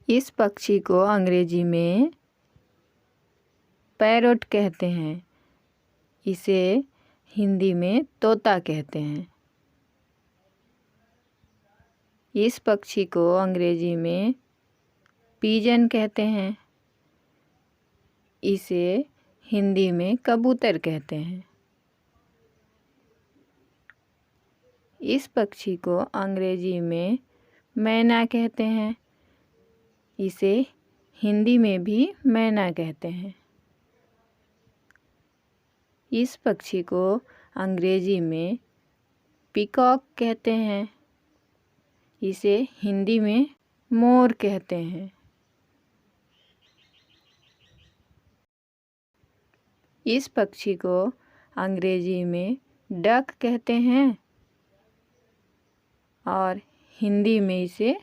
इस पक्षी को अंग्रेजी में पैरोट कहते हैं। इसे हिंदी में तोता कहते हैं। इस पक्षी को अंग्रेजी में पिजन कहते हैं। इसे हिंदी में कबूतर कहते हैं। इस पक्षी को अंग्रेजी में मैना कहते हैं। इसे हिंदी में भी मैना कहते हैं। इस पक्षी को अंग्रेजी में पीकॉक कहते हैं। इसे हिंदी में मोर कहते हैं। इस पक्षी को अंग्रेजी में डक कहते हैं और हिंदी में इसे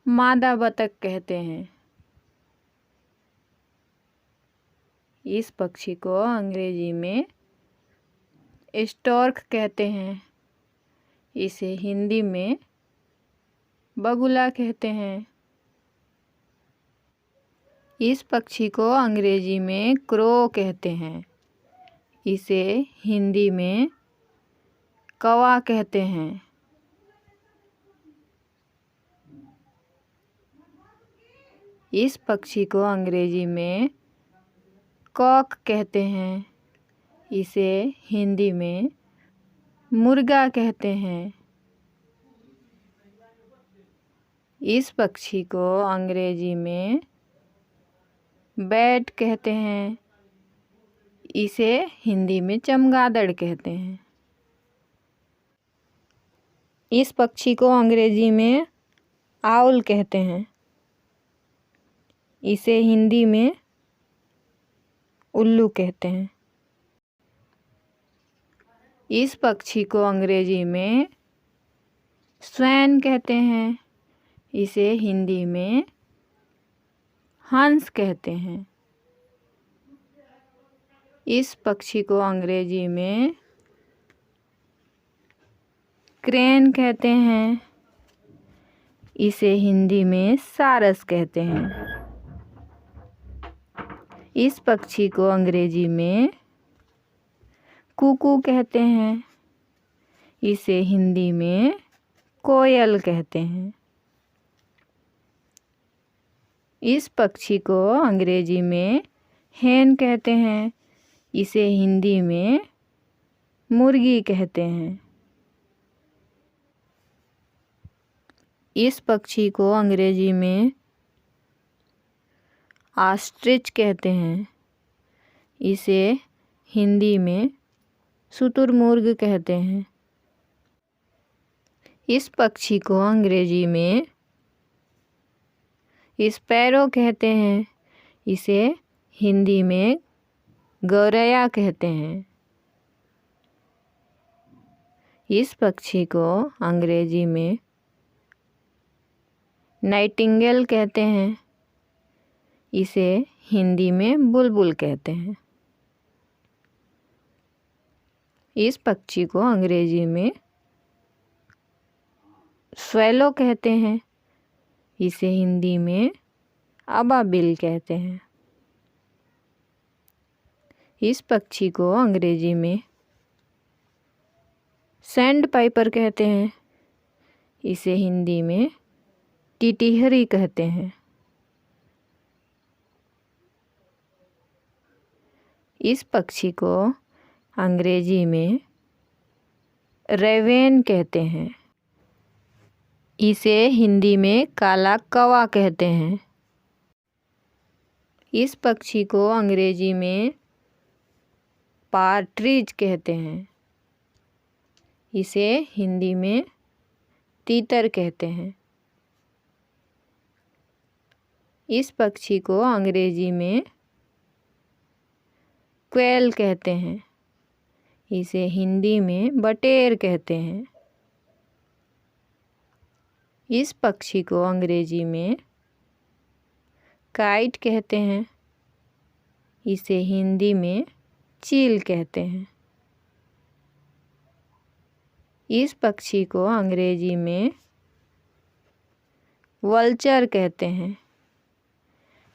मादा बतख कहते हैं। इस पक्षी को अंग्रेजी में स्टॉर्क कहते हैं। इसे हिंदी में बगुला कहते हैं। इस पक्षी को अंग्रेजी में क्रो कहते हैं। इसे हिंदी में कौवा कहते हैं। इस पक्षी को अंग्रेजी में कॉक कहते हैं। इसे हिंदी में मुर्गा कहते हैं। इस पक्षी को अंग्रेजी में बैट कहते हैं। इसे हिंदी में चमगादड़ कहते हैं। इस पक्षी को अंग्रेजी में आउल कहते हैं। इसे हिंदी में उल्लू कहते हैं। इस पक्षी को अंग्रेजी में स्वैन कहते हैं। इसे हिंदी में हंस कहते हैं। इस पक्षी को अंग्रेजी में क्रेन कहते हैं। इसे हिंदी में सारस कहते हैं। इस पक्षी को अंग्रेजी में कुकू कहते हैं। इसे हिंदी में कोयल कहते हैं। इस पक्षी को अंग्रेजी में हेन कहते हैं। इसे हिंदी में मुर्गी कहते हैं। इस पक्षी को अंग्रेजी में ऑस्ट्रिच कहते हैं। इसे हिंदी में शुतुरमुर्ग कहते हैं। इस पक्षी को अंग्रेजी में स्पैरो कहते हैं। इसे हिंदी में गौरैया कहते हैं। इस पक्षी को अंग्रेजी में नाइटिंगेल कहते हैं। इसे हिंदी में बुलबुल कहते हैं। इस पक्षी को अंग्रेजी में स्वैलो कहते हैं। इसे हिंदी में अबाबिल कहते हैं। इस पक्षी को अंग्रेजी में सैंड पाइपर कहते हैं। इसे हिंदी में टिटिहरी कहते हैं। इस पक्षी को अंग्रेजी में रेवेन कहते हैं। इसे हिंदी में काला कौवा कहते हैं। इस पक्षी को अंग्रेजी में पार्ट्रिज कहते हैं। इसे हिंदी में तीतर कहते हैं। इस पक्षी को अंग्रेजी में क्वेल कहते हैं। इसे हिंदी में बटेर कहते हैं। इस पक्षी को अंग्रेजी में काइट कहते हैं। इसे हिंदी में चील कहते हैं। इस पक्षी को अंग्रेजी में वल्चर कहते हैं।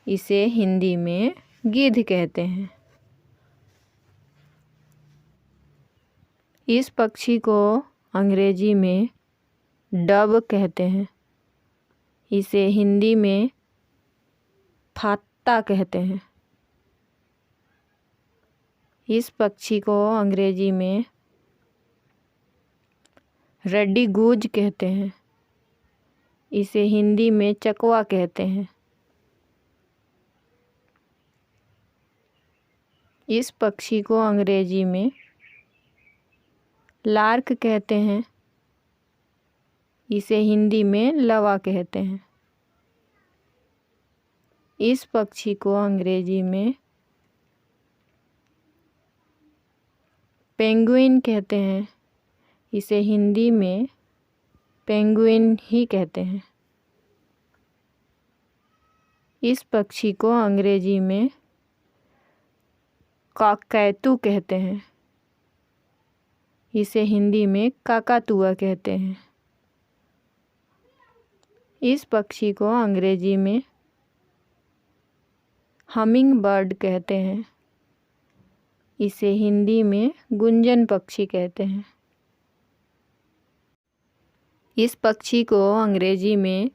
इसे हिंदी में गिद्ध कहते हैं। इस पक्षी को अंग्रेजी में डव कहते हैं। इसे हिंदी में फात्ता कहते हैं। इस पक्षी को अंग्रेजी में रड्डी गूज कहते हैं। इसे हिंदी में चकवा कहते हैं। इस पक्षी को अंग्रेजी में लार्क कहते हैं। इसे हिंदी में लवा कहते हैं। इस पक्षी को अंग्रेजी में पेंगुइन कहते हैं। इसे हिंदी में पेंगुइन ही कहते हैं। इस पक्षी को अंग्रेजी में काकैतू कहते हैं। इसे हिंदी में काकातुआ कहते हैं। इस पक्षी को अंग्रेजी में हमिंग बर्ड कहते हैं। इसे हिंदी में गुंजन पक्षी कहते हैं। इस पक्षी को अंग्रेजी में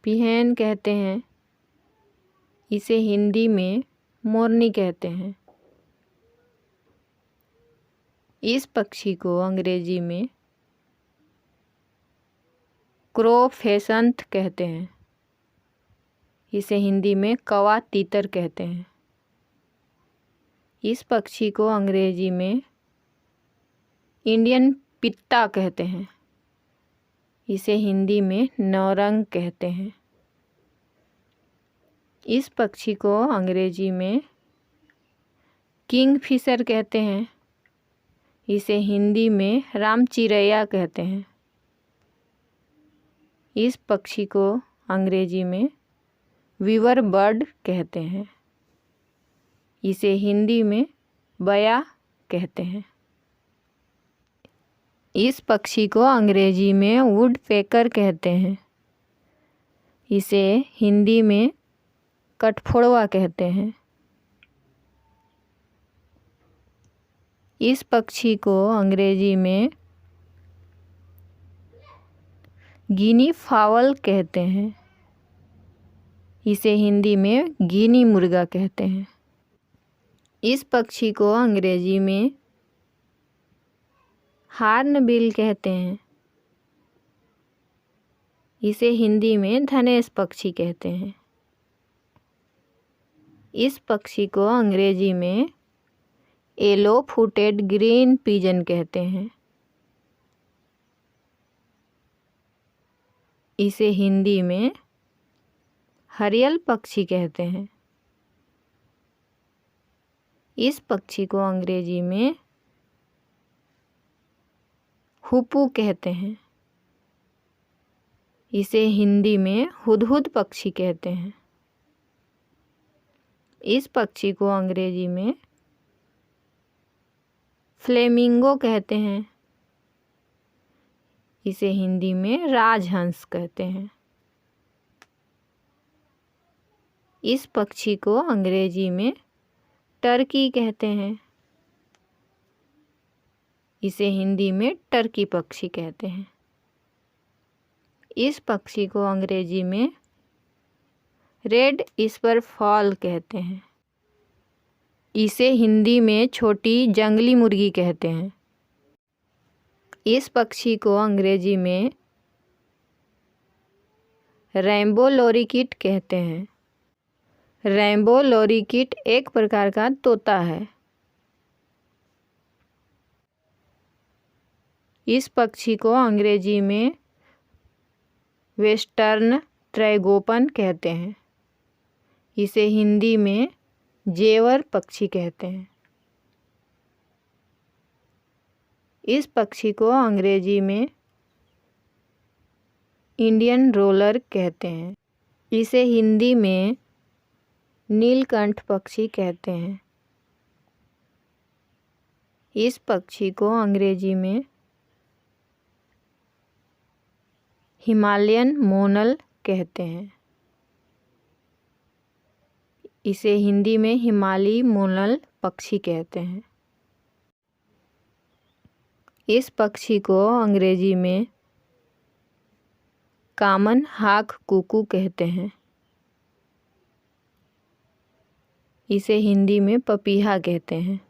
पिहेन कहते हैं। इसे हिंदी में मोरनी कहते हैं। इस पक्षी को अंग्रेजी में क्रो फेसंथ कहते हैं। इसे हिंदी में कौवा तीतर कहते हैं। इस पक्षी को अंग्रेजी में इंडियन पित्ता कहते हैं। इसे हिंदी में नौरंग कहते हैं। इस पक्षी को अंग्रेजी में किंगफिशर कहते हैं। इसे हिंदी में रामचिरैया कहते हैं। इस पक्षी को अंग्रेजी में वीवर बर्ड कहते हैं। इसे हिंदी में बया कहते हैं। इस पक्षी को अंग्रेजी में वुडपेकर कहते हैं। इसे हिंदी में कठफोड़वा कहते हैं। इस पक्षी को अंग्रेजी में गिनी फावल कहते हैं। इसे हिंदी में गिनी मुर्गा कहते हैं। इस पक्षी को अंग्रेजी में हार्नबिल कहते हैं। इसे हिंदी में धनेश पक्षी कहते हैं। इस पक्षी को अंग्रेजी में येलो फुटेड ग्रीन पिजन कहते हैं। इसे हिंदी में हरियल पक्षी कहते हैं। इस पक्षी को अंग्रेजी में हुपू कहते हैं। इसे हिंदी में हुदहुद पक्षी कहते हैं। इस पक्षी को अंग्रेजी में फ्लेमिंगो कहते हैं। इसे हिंदी में राजहंस कहते हैं। इस पक्षी को अंग्रेजी में टर्की कहते हैं। इसे हिंदी में टर्की पक्षी कहते हैं। इस पक्षी को अंग्रेजी में रेड स्पर फॉल कहते हैं। इसे हिंदी में छोटी जंगली मुर्गी कहते हैं। इस पक्षी को अंग्रेजी में रेनबो लॉरिकिट कहते हैं। रेनबो लॉरिकिट एक प्रकार का तोता है। इस पक्षी को अंग्रेजी में वेस्टर्न ट्राइगोपन कहते हैं। इसे हिंदी में जेवर पक्षी कहते हैं। इस पक्षी को अंग्रेजी में इंडियन रोलर कहते हैं। इसे हिंदी में नीलकंठ पक्षी कहते हैं। इस पक्षी को अंग्रेजी में हिमालयन मोनल कहते हैं। इसे हिंदी में हिमालयी मोनल पक्षी कहते हैं। इस पक्षी को अंग्रेजी में कॉमन हॉक कुकू कहते हैं। इसे हिंदी में पपीहा कहते हैं।